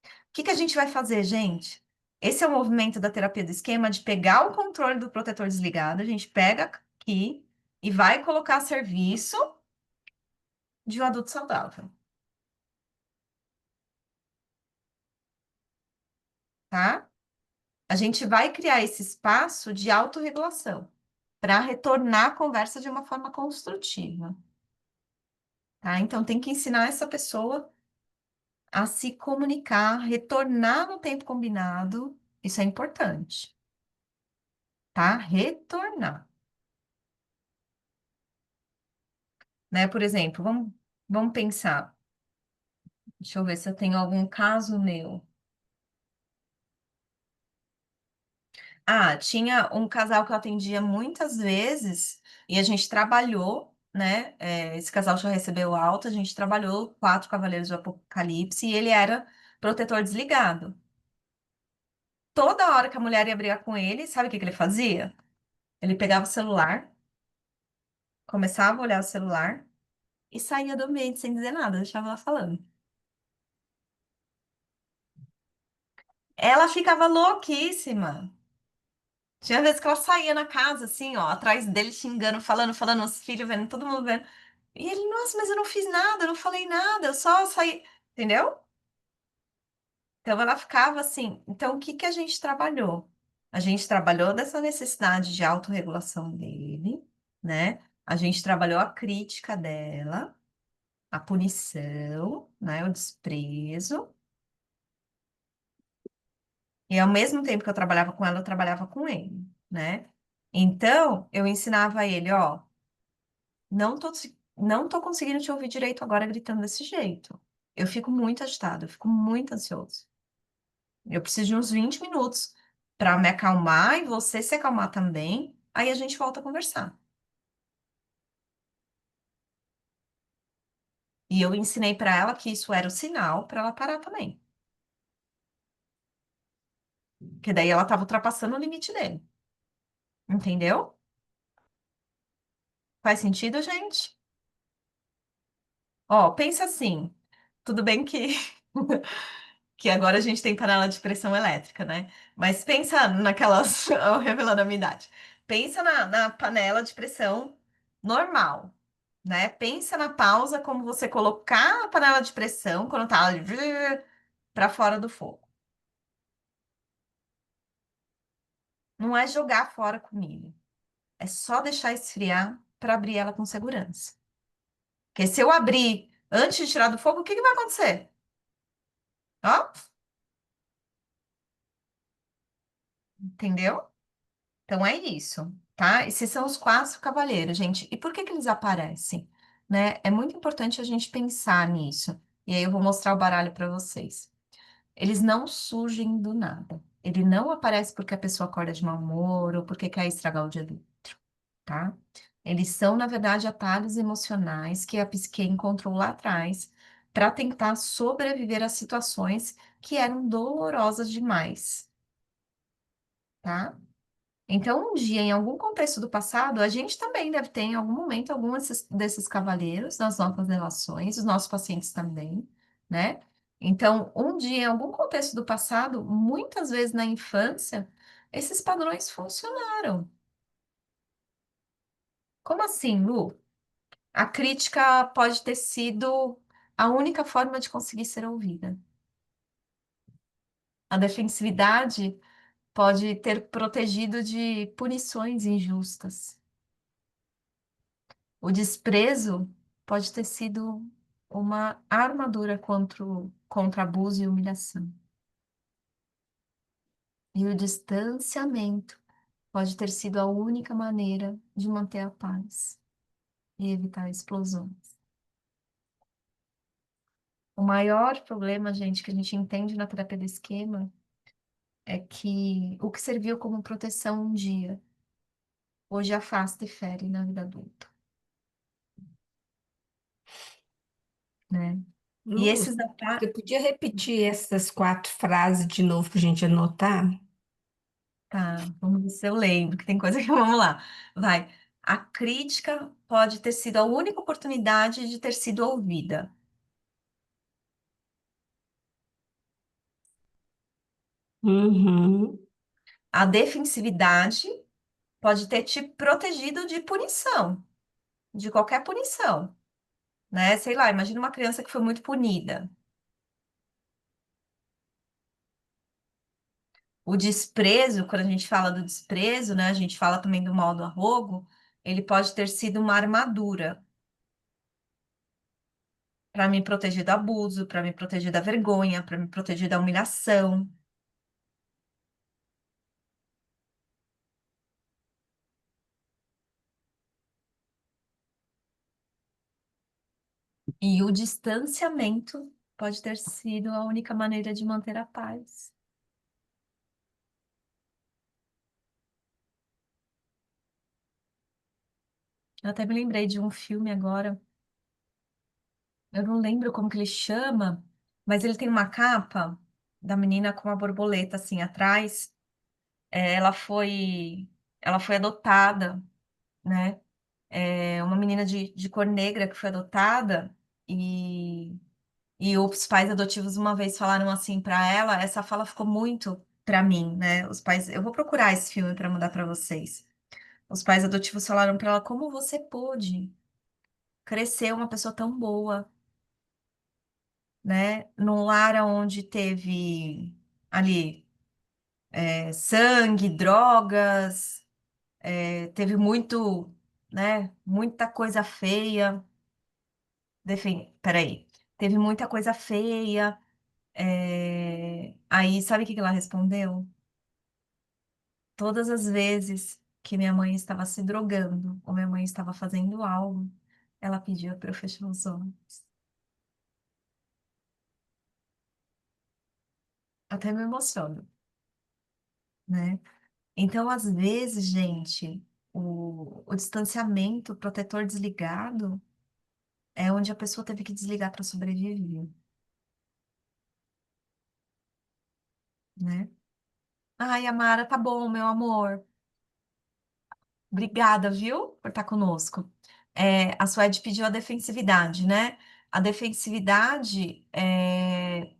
O que que a gente vai fazer, gente? Esse é o movimento da terapia do esquema de pegar o controle do protetor desligado, a gente pega aqui e vai colocar a serviço de um adulto saudável, tá? A gente vai criar esse espaço de autorregulação para retornar a conversa de uma forma construtiva, tá? Então tem que ensinar essa pessoa a se comunicar, retornar no tempo combinado, isso é importante, tá? Retornar. Né? Por exemplo, vamos pensar. Deixa eu ver se eu tenho algum caso meu. Ah, tinha um casal que eu atendia muitas vezes e a gente trabalhou, né? Esse casal já recebeu alta, a gente trabalhou Quatro Cavaleiros do Apocalipse e ele era protetor desligado. Toda hora que a mulher ia brigar com ele, sabe o que que ele fazia? Ele pegava o celular, começava a olhar o celular e saía do ambiente sem dizer nada, deixava ela falando. Ela ficava louquíssima. Tinha vezes que ela saía na casa, assim, ó, atrás dele xingando, falando, os filhos vendo, todo mundo vendo. E ele, nossa, mas eu não fiz nada, eu não falei nada, eu só saí. Entendeu? Então ela ficava assim. Então o que que a gente trabalhou? A gente trabalhou dessa necessidade de autorregulação dele, né? A gente trabalhou a crítica dela, a punição, né? O desprezo. E ao mesmo tempo que eu trabalhava com ela, eu trabalhava com ele, né? Então, eu ensinava ele, ó. Não tô conseguindo te ouvir direito agora gritando desse jeito. Eu fico muito agitada, eu fico muito ansioso. Eu preciso de uns 20 minutos para me acalmar e você se acalmar também. Aí a gente volta a conversar. E eu ensinei para ela que isso era o sinal para ela parar também. Porque daí ela estava ultrapassando o limite dele. Entendeu? Faz sentido, gente? Ó, pensa assim. Tudo bem que que agora a gente tem panela de pressão elétrica, né? Mas pensa naquelas, ó, revelando a minha idade. Pensa na panela de pressão normal, né? Pensa na pausa como você colocar a panela de pressão quando tá para fora do fogo. Não é jogar fora comida, é só deixar esfriar para abrir ela com segurança. Porque se eu abrir antes de tirar do fogo, o que que vai acontecer? Ó, entendeu? Então é isso, tá? Esses são os quatro cavaleiros, gente. E por que que eles aparecem? Né? É muito importante a gente pensar nisso. E aí eu vou mostrar o baralho para vocês. Eles não surgem do nada. Ele não aparece porque a pessoa acorda de mau humor ou porque quer estragar o dia do outro, tá? Eles são, na verdade, atalhos emocionais que a psique encontrou lá atrás para tentar sobreviver a situações que eram dolorosas demais, tá? Então, um dia, em algum contexto do passado, a gente também deve ter, em algum momento, algum desses cavaleiros nas nossas relações, os nossos pacientes também, né? Então, um dia, em algum contexto do passado, muitas vezes na infância, esses padrões funcionaram. Como assim, Lu? A crítica pode ter sido a única forma de conseguir ser ouvida. A defensividade pode ter protegido de punições injustas. O desprezo pode ter sido uma armadura contra abuso e humilhação. E o distanciamento pode ter sido a única maneira de manter a paz e evitar explosões. O maior problema, gente, que a gente entende na terapia do esquema é que o que serviu como proteção um dia, hoje afasta e fere na vida adulta, né? E Lu, esses você ataques. podia repetir essas 4 frases de novo para a gente anotar? Tá, vamos ver se eu lembro, que tem coisa que vamos lá. Vai. A crítica pode ter sido a única oportunidade de ter sido ouvida. Uhum. A defensividade pode ter te protegido de punição, de qualquer punição, né? Sei lá, imagina uma criança que foi muito punida. O desprezo, quando a gente fala do desprezo, né? A gente fala também do mal do arrogo, ele pode ter sido uma armadura para me proteger do abuso, para me proteger da vergonha, para me proteger da humilhação. E o distanciamento pode ter sido a única maneira de manter a paz. Eu até me lembrei de um filme agora, eu não lembro como que ele chama, mas ele tem uma capa da menina com uma borboleta assim atrás. É, ela foi adotada, né? É uma menina de cor negra que foi adotada e, e os pais adotivos uma vez falaram assim para ela, essa fala ficou muito para mim, né? Os pais, eu vou procurar esse filme para mandar para vocês. Os pais adotivos falaram para ela como você pôde crescer uma pessoa tão boa, né? Num lar onde teve ali sangue, drogas, teve muito, né? Muita coisa feia. Peraí. Teve muita coisa feia. Aí, sabe o que que ela respondeu? Todas as vezes que minha mãe estava se drogando ou minha mãe estava fazendo algo, ela pedia para eu fechar os olhos. Até me emociono, né? Então, às vezes, gente, o distanciamento, o protetor desligado, é onde a pessoa teve que desligar para sobreviver, né? Ai, Amara, tá bom, meu amor. Obrigada, viu, por estar conosco. A Suede pediu a defensividade, né? A defensividade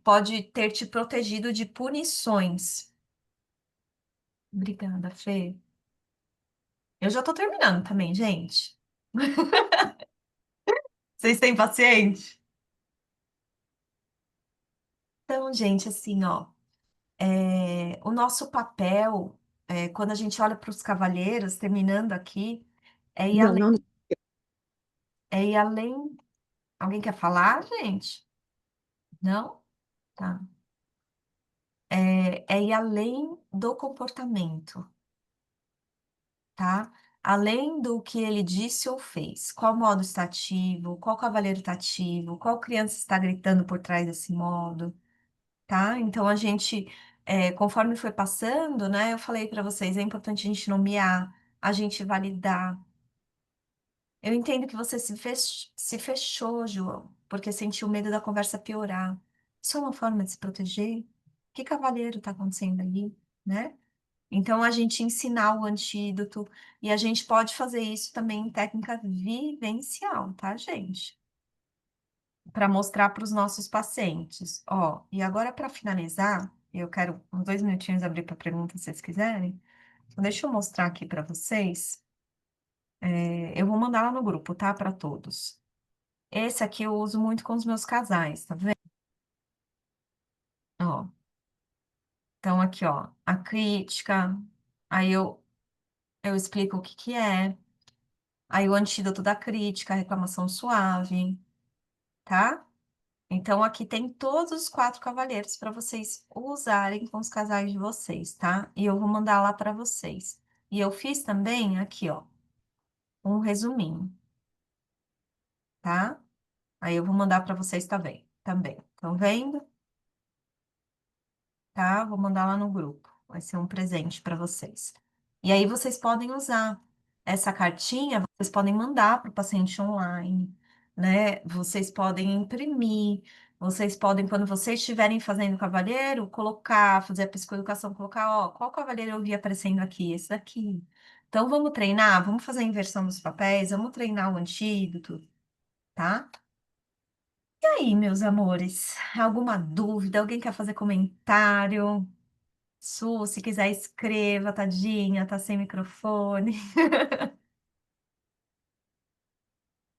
pode ter te protegido de punições. Obrigada, Fê. Eu já tô terminando também, gente. Vocês têm paciente? Então, gente, assim, ó, o nosso papel, quando a gente olha para os cavalheiros, terminando aqui, é ir Não, além, não. é ir além. Alguém quer falar, gente? Não? Tá. É ir além do comportamento, tá? Além do que ele disse ou fez. Qual modo está ativo? Qual cavaleiro está ativo? Qual criança está gritando por trás desse modo? Tá? Então a gente, conforme foi passando, né? Eu falei para vocês, é importante a gente nomear, a gente validar. Eu entendo que você se fechou, João. porque sentiu medo da conversa piorar. Isso é uma forma de se proteger? Que cavaleiro está acontecendo ali, né? Então, a gente ensinar o antídoto, e a gente pode fazer isso também em técnica vivencial, tá, gente? Para mostrar para os nossos pacientes. Ó, e agora, para finalizar, eu quero uns 2 minutinhos abrir para pergunta, se vocês quiserem. Então, deixa eu mostrar aqui para vocês. Eu vou mandar lá no grupo, tá? Para todos. Esse aqui eu uso muito com os meus casais, tá vendo? Ó, então aqui, ó, a crítica, aí eu explico o que que é, aí o antídoto da crítica, a reclamação suave, tá? Então aqui tem todos os 4 cavaleiros para vocês usarem com os casais de vocês, tá? E eu vou mandar lá para vocês. E eu fiz também aqui, ó, um resuminho, tá? Aí eu vou mandar para vocês também. Estão vendo? Tá? Vou mandar lá no grupo. Vai ser um presente para vocês. E aí vocês podem usar essa cartinha, vocês podem mandar para o paciente online, né? Vocês podem imprimir, vocês podem, quando vocês estiverem fazendo cavalheiro, colocar, fazer a psicoeducação, colocar, ó, qual cavalheiro eu vi aparecendo aqui? Esse daqui. Então vamos treinar, vamos fazer a inversão dos papéis, vamos treinar o antídoto, tá? E aí, meus amores, alguma dúvida? Alguém quer fazer comentário? Su, se quiser, escreva, tadinha, tá sem microfone.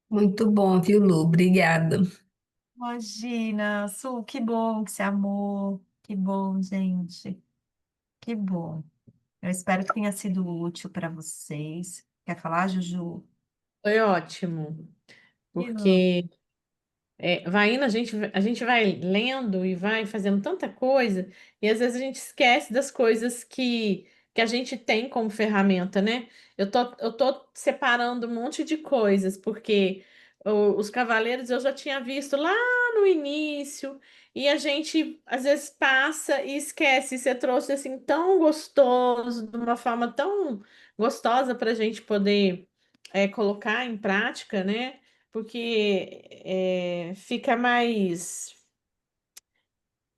Muito bom, viu, Lu? Obrigada. Imagina, Su, que bom que você amou. Que bom, gente. Que bom. Eu espero que tenha sido útil para vocês. Quer falar, Juju? Foi ótimo, Eu. porque vai indo, a gente vai lendo e vai fazendo tanta coisa, e às vezes a gente esquece das coisas que a gente tem como ferramenta, né? Eu tô separando um monte de coisas, porque os cavaleiros eu já tinha visto lá no início, e a gente às vezes passa e esquece. Você trouxe assim tão gostoso, de uma forma tão gostosa para a gente poder colocar em prática, né? Porque fica mais.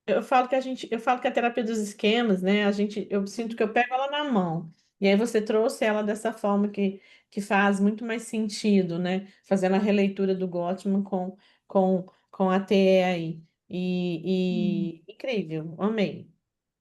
Eu falo que a terapia dos esquemas, né? Eu sinto que eu pego ela na mão. E aí você trouxe ela dessa forma que faz muito mais sentido, né? Fazendo a releitura do Gottman com a TE aí. E incrível, amei.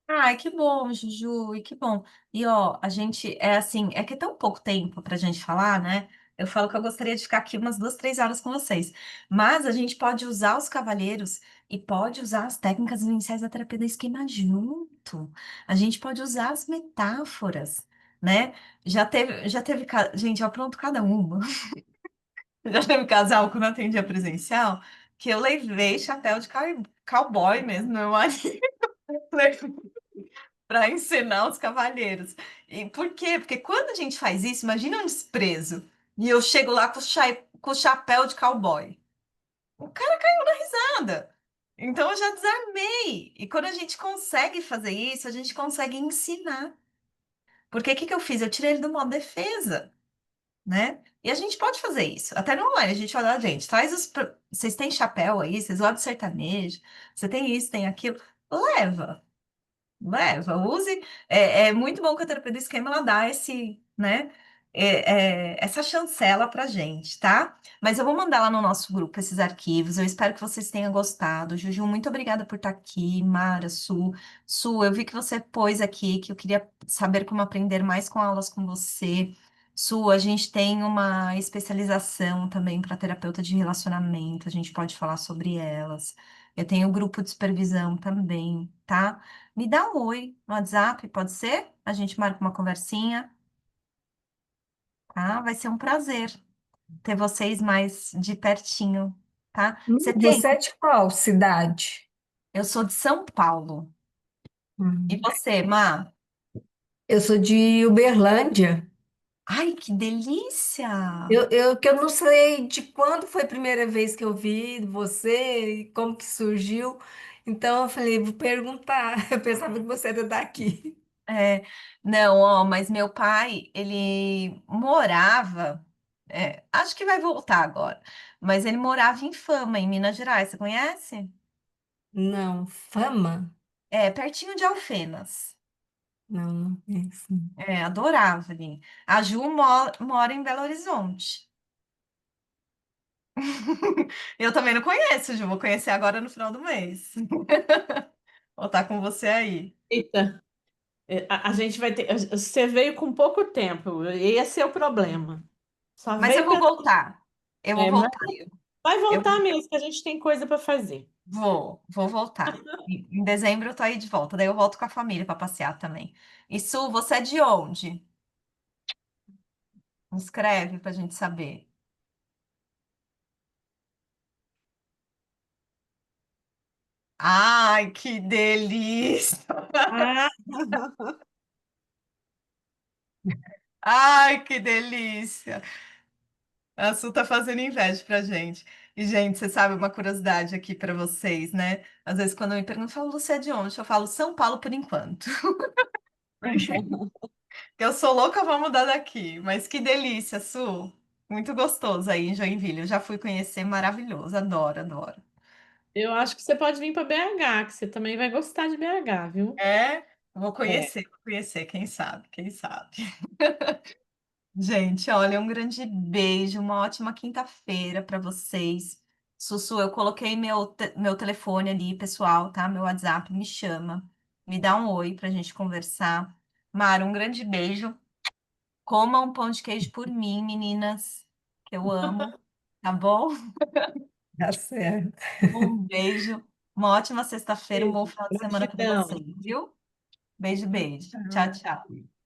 Ai, que bom, Juju, e que bom. E ó, a gente é assim, é que é tão pouco tempo pra gente falar, né? Eu falo que eu gostaria de ficar aqui umas 2, 3 horas com vocês. Mas a gente pode usar os cavalheiros e pode usar as técnicas iniciais da terapia do esquema junto. A gente pode usar as metáforas, né? Gente, eu apronto cada uma. Já teve casal quando eu atendia presencial que eu levei chapéu de cowboy mesmo, meu marido. Para ensinar os cavalheiros. E por quê? Porque quando a gente faz isso, imagina um desprezo. E eu chego lá com o chapéu de cowboy. O cara caiu na risada. Então eu já desarmei. E quando a gente consegue fazer isso, a gente consegue ensinar. Porque o que que eu fiz? Eu tirei ele do modo defesa, né? E a gente pode fazer isso. Até no online, a gente fala, "Ah, gente, traz os. Vocês têm chapéu aí? Vocês gostam de sertanejo? Você tem isso, tem aquilo? Leva. Leva, use. É muito bom que a terapia do esquema ela dá esse, né, essa chancela pra gente, tá? Mas eu vou mandar lá no nosso grupo esses arquivos. Eu espero que vocês tenham gostado. Juju, muito obrigada por estar aqui. Mara, Su, eu vi que você pôs aqui que eu queria saber como aprender mais com aulas com você. Su, a gente tem uma especialização também para terapeuta de relacionamento. A gente pode falar sobre elas. Eu tenho um grupo de supervisão também, tá? Me dá um oi no WhatsApp, pode ser? A gente marca uma conversinha, tá? Vai ser um prazer ter vocês mais de pertinho, tá? Você tem? Você é de qual cidade? Eu sou de São Paulo. E Hum. você, Má? Eu sou de Uberlândia. Ai, que delícia! Que eu não sei de quando foi a primeira vez que eu vi você e como que surgiu. Então eu falei, vou perguntar. Eu pensava que você era daqui. É, não, ó, mas meu pai, ele morava. Acho que vai voltar agora. Mas ele morava em Fama, em Minas Gerais, você conhece? Não, fama? Pertinho de Alfenas. Não, não conheço. Adorava ali. A Ju mora em Belo Horizonte. Eu também não conheço, Ju. Vou conhecer agora no final do mês. Vou estar com você aí. Eita, a gente vai ter. Você veio com pouco tempo, esse é o problema. Só Mas eu veio vou pela. voltar. Eu vou Mas voltar. vai Eu voltar mesmo, que a gente tem coisa para fazer. vou voltar. Em dezembro eu tô aí de volta. Daí eu volto com a família para passear também. E Su, você é de onde? Escreve pra gente saber. Ai, que delícia! Ah, Ai, que delícia! A Su tá fazendo inveja pra gente. E, gente, você sabe uma curiosidade aqui pra vocês, né? Às vezes, quando me perguntam, eu falo, você é de onde? Eu falo São Paulo por enquanto. Porque eu sou louca, vou mudar daqui. Mas que delícia, Su! Muito gostoso aí em Joinville. Eu já fui conhecer, maravilhoso. Adoro, adoro. eu acho que você pode vir para BH, que você também vai gostar de BH, viu? É, É. vou conhecer, quem sabe, quem sabe. Gente, olha, um grande beijo, uma ótima quinta-feira para vocês. Sussu, eu coloquei meu telefone ali, pessoal, tá? Meu WhatsApp, me chama, me dá um oi pra gente conversar. Mara, um grande beijo. Coma um pão de queijo por mim, meninas, que eu amo, tá bom? Tá certo. Um beijo, uma ótima sexta-feira, um bom final de semana para Gratidão. vocês, viu? Beijo, beijo. Tchau, Tchau. tchau.